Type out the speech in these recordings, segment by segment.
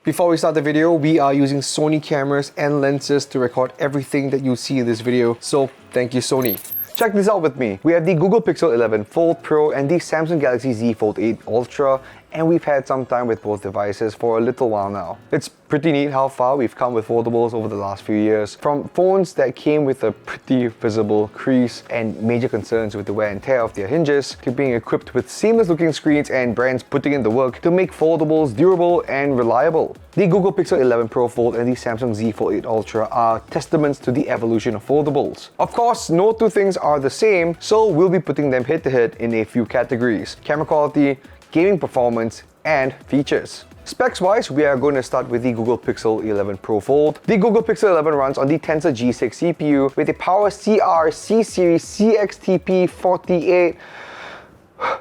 Before we start the video, we are using Sony cameras and lenses to record everything that you see in this video, so thank you Sony. Check this out with me. We have the Google Pixel 11 Fold Pro and the Samsung Galaxy Z Fold 8 Ultra, and we've had some time with both devices for a little while now. It's pretty neat how far we've come with foldables over the last few years. From phones that came with a pretty visible crease and major concerns with the wear and tear of their hinges, to being equipped with seamless looking screens and brands putting in the work to make foldables durable and reliable. The Google Pixel 11 Pro Fold and the Samsung Z Fold 8 Ultra are testaments to the evolution of foldables. Of course, no two things are the same, so we'll be putting them head to head in a few categories: camera quality, gaming performance, and features. Specs wise, we are going to start with the Google Pixel 11 Pro Fold. The Google Pixel 11 runs on the Tensor G6 CPU with a Power CR C-Series CXTP48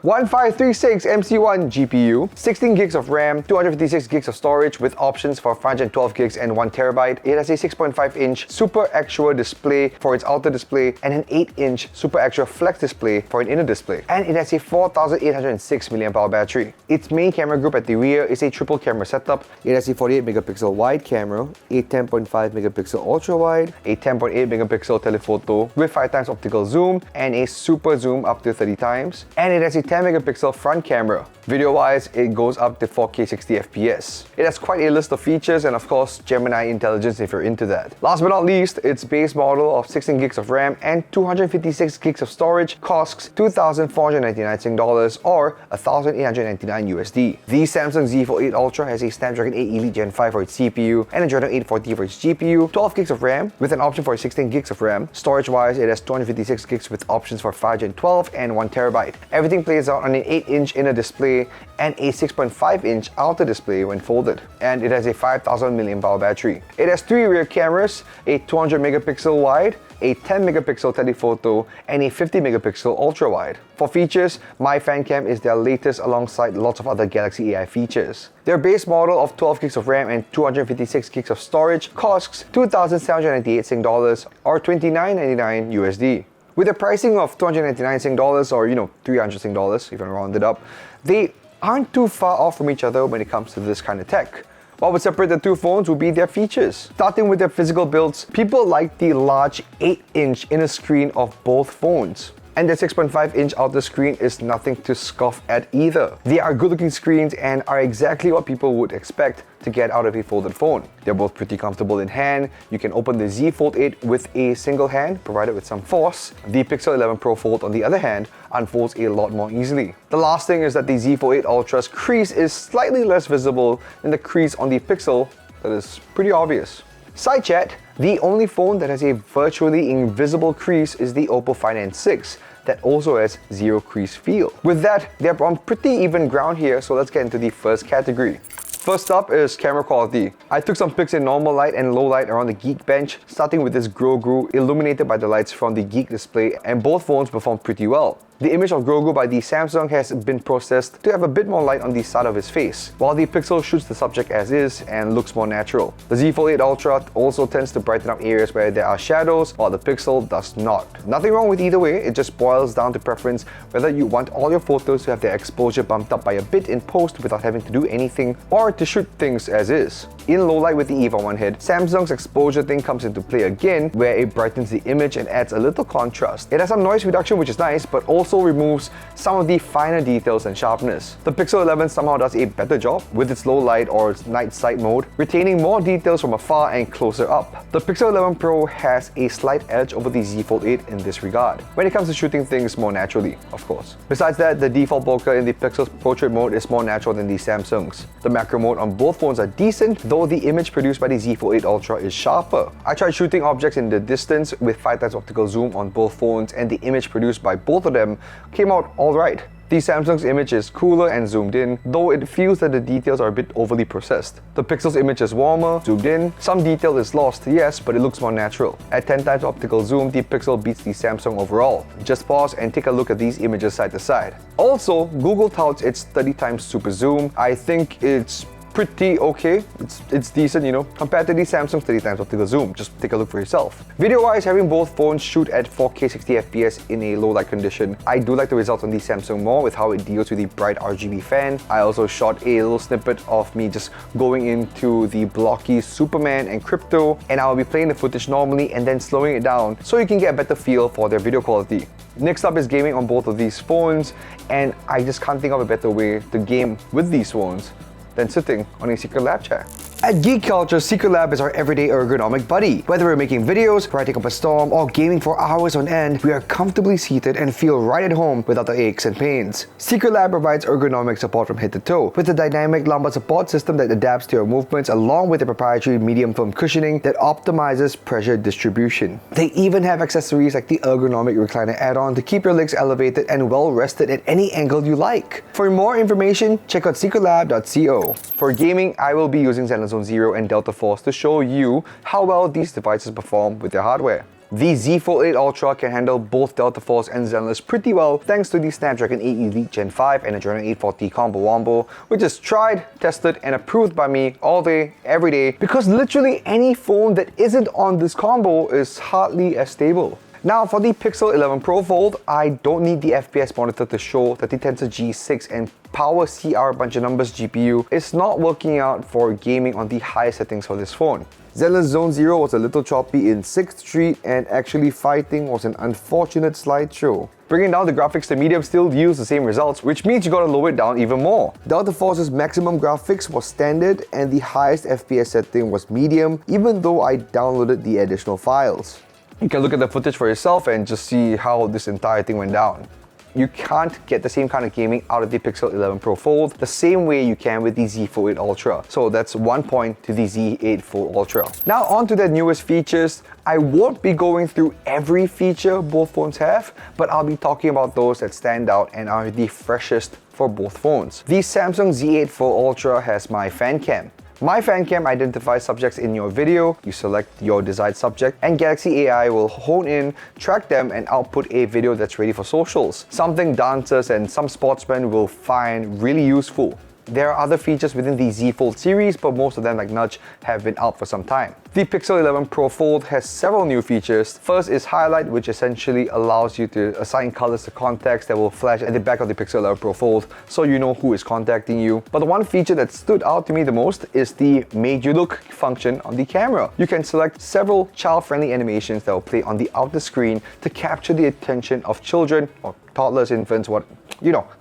1536 MC1 GPU, 16 gigs of RAM, 256 gigs of storage with options for 512 gigs and 1 terabyte. It has a 6.5-inch Super Extra display for its outer display and an 8-inch Super Extra Flex display for an inner display. And it has a 4806 mAh battery. Its main camera group at the rear is a triple camera setup. It has a 48 megapixel wide camera, a 10.5 megapixel ultra wide, a 10.8 megapixel telephoto with 5 times optical zoom and a super zoom up to 30 times. And it has a 10 megapixel front camera. Video-wise, it goes up to 4K 60 FPS. It has quite a list of features and of course Gemini intelligence if you're into that. Last but not least, its base model of 16 gigs of RAM and 256 gigs of storage costs 2,499 Sing dollars or 1,899 USD. The Samsung Z Fold 8 Ultra has a Snapdragon 8 Elite Gen 5 for its CPU and a Adreno 840 for its GPU, 12 gigs of RAM with an option for 16 gigs of RAM. Storage-wise, it has 256 gigs with options for 5 Gen 12 and 1 terabyte. Everything plays out on an 8-inch inner display and a 6.5-inch outer display when folded. And it has a 5,000 mAh battery. It has 3 rear cameras, a 200 megapixel wide, a 10 megapixel telephoto, and a 50 megapixel ultra wide. For features, My Fan Cam is their latest alongside lots of other Galaxy AI features. Their base model of 12 gigs of RAM and 256 gigs of storage costs 2,798 Sing dollars or 29.99 USD. With a pricing of 299 Sing dollars or 300 Sing dollars if you want to round it up, they aren't too far off from each other when it comes to this kind of tech. What would separate the two phones would be their features. Starting with their physical builds, people like the large 8-inch inner screen of both phones. And the 6.5-inch outer screen is nothing to scoff at either. They are good-looking screens and are exactly what people would expect to get out of a folded phone. They're both pretty comfortable in hand. You can open the Z Fold 8 with a single hand, provided with some force. The Pixel 11 Pro Fold, on the other hand, unfolds a lot more easily. The last thing is that the Z Fold 8 Ultra's crease is slightly less visible than the crease on the Pixel. That is pretty obvious. Side chat, the only phone that has a virtually invisible crease is the Oppo Find N6 that also has zero crease feel. With that, they're on pretty even ground here, so let's get into the first category. First up is camera quality. I took some pics in normal light and low light around the Geekbench, starting with this Grogu illuminated by the lights from the Geek display, and both phones performed pretty well. The image of Grogu by the Samsung has been processed to have a bit more light on the side of his face, while the Pixel shoots the subject as is and looks more natural. The Z Fold 8 Ultra also tends to brighten up areas where there are shadows, while the Pixel does not. Nothing wrong with either way, it just boils down to preference whether you want all your photos to have their exposure bumped up by a bit in post without having to do anything, or to shoot things as is. In low light with the EVA 1 head, Samsung's exposure thing comes into play again, where it brightens the image and adds a little contrast. It has some noise reduction, which is nice, but also removes some of the finer details and sharpness. The Pixel 11 somehow does a better job with its low light or night sight mode, retaining more details from afar and closer up. The Pixel 11 Pro has a slight edge over the Z Fold 8 in this regard, when it comes to shooting things more naturally, of course. Besides that, the default bokeh in the Pixel's portrait mode is more natural than the Samsung's. The macro mode on both phones are decent, though the image produced by the Z Fold 8 Ultra is sharper. I tried shooting objects in the distance with 5 times optical zoom on both phones, and the image produced by both of them came out alright. The Samsung's image is cooler and zoomed in, though it feels that the details are a bit overly processed. The Pixel's image is warmer, zoomed in, some detail is lost, yes, but it looks more natural. At 10 times optical zoom, the Pixel beats the Samsung overall. Just pause and take a look at these images side to side. Also, Google touts its 30 times super zoom. I think it's pretty okay. It's decent, you know, compared to the Samsung 30x optical zoom. Just take a look for yourself. Video-wise, having both phones shoot at 4K 60 FPS in a low light condition, I do like the results on the Samsung more with how it deals with the bright RGB fan. I also shot a little snippet of me just going into the blocky Superman and Crypto, and I'll be playing the footage normally and then slowing it down so you can get a better feel for their video quality. Next up is gaming on both of these phones, and I just can't think of a better way to game with these phones than sitting on a Secretlab chair. At Geek Culture, Secretlab is our everyday ergonomic buddy. Whether we're making videos, writing up a storm, or gaming for hours on end, we are comfortably seated and feel right at home without the aches and pains. Secretlab provides ergonomic support from head to toe, with a dynamic lumbar support system that adapts to your movements along with a proprietary medium foam cushioning that optimizes pressure distribution. They even have accessories like the ergonomic recliner add-on to keep your legs elevated and well rested at any angle you like. For more information, check out secretlab.co. For gaming, I will be using Zone Zero and Delta Force to show you how well these devices perform with their hardware. The Z Fold 8 Ultra can handle both Delta Force and Zenless pretty well thanks to the Snapdragon 8 Elite Gen 5 and Adreno 840 Combo Wombo, which is tried, tested, and approved by me all day, every day, because literally any phone that isn't on this combo is hardly as stable. Now for the Pixel 11 Pro Fold, I don't need the FPS monitor to show that the Tensor G6 and Power CR bunch of numbers GPU is not working out for gaming on the highest settings for this phone. Zenless Zone Zero was a little choppy in 6th Street, and actually fighting was an unfortunate slideshow. Bringing down the graphics to medium still yields the same results, which means you gotta lower it down even more. Delta Force's maximum graphics was standard and the highest FPS setting was medium, even though I downloaded the additional files. You can look at the footage for yourself and just see how this entire thing went down. You can't get the same kind of gaming out of the Pixel 11 Pro Fold the same way you can with the Z Fold 8 Ultra. So that's 1 point to the Z8 Fold Ultra. Now on to their newest features. I won't be going through every feature both phones have, but I'll be talking about those that stand out and are the freshest for both phones. The Samsung Z8 Fold Ultra has my fan cam. My fan cam identifies subjects in your video, you select your desired subject, and Galaxy AI will hone in, track them, and output a video that's ready for socials. Something dancers and some sportsmen will find really useful. There are other features within the Z Fold series, but most of them, like Nudge, have been out for some time. The Pixel 11 Pro Fold has several new features. First is Highlight, which essentially allows you to assign colors to contacts that will flash at the back of the Pixel 11 Pro Fold so you know who is contacting you. But the one feature that stood out to me the most is the Made You Look function on the camera. You can select several child-friendly animations that will play on the outer screen to capture the attention of children or toddlers, infants,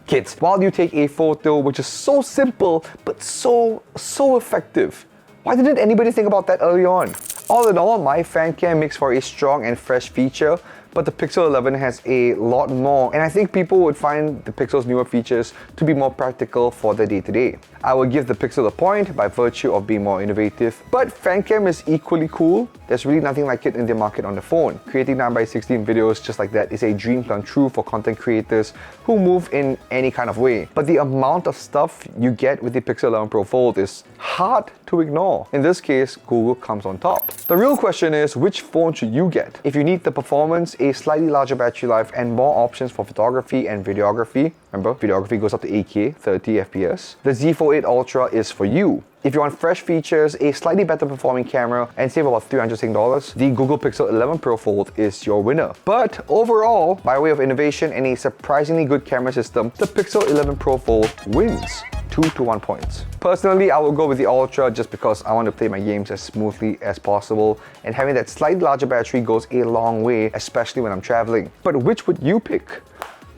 kids, while you take a photo, which is so simple but so effective. Why didn't anybody think about that early on? All in all, my fan cam makes for a strong and fresh feature, but the Pixel 11 has a lot more, and I think people would find the Pixel's newer features to be more practical for the day-to-day. I will give the Pixel a point by virtue of being more innovative, but fan cam is equally cool. There's really nothing like it in the market on the phone. Creating 9x16 videos just like that is a dream come true for content creators who move in any kind of way. But the amount of stuff you get with the Pixel 11 Pro Fold is hard to ignore. In this case, Google comes on top. The real question is, which phone should you get? If you need the performance, a slightly larger battery life, and more options for photography and videography, remember, videography goes up to 8K, 30 FPS, the Z Fold 8 Ultra is for you. If you want fresh features, a slightly better performing camera, and save about $300, the Google Pixel 11 Pro Fold is your winner. But overall, by way of innovation and a surprisingly good camera system, the Pixel 11 Pro Fold wins 2-1 points. Personally, I will go with the Ultra just because I want to play my games as smoothly as possible, and having that slightly larger battery goes a long way, especially when I'm traveling. But which would you pick?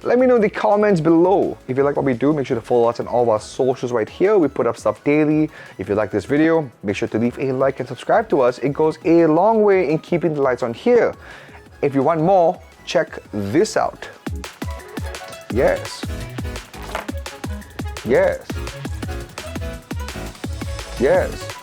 Let me know in the comments below. If you like what we do, make sure to follow us on all of our socials right here. We put up stuff daily. If you like this video, make sure to leave a like and subscribe to us. It goes a long way in keeping the lights on here. If you want more, check this out. Yes. Yes. Yes.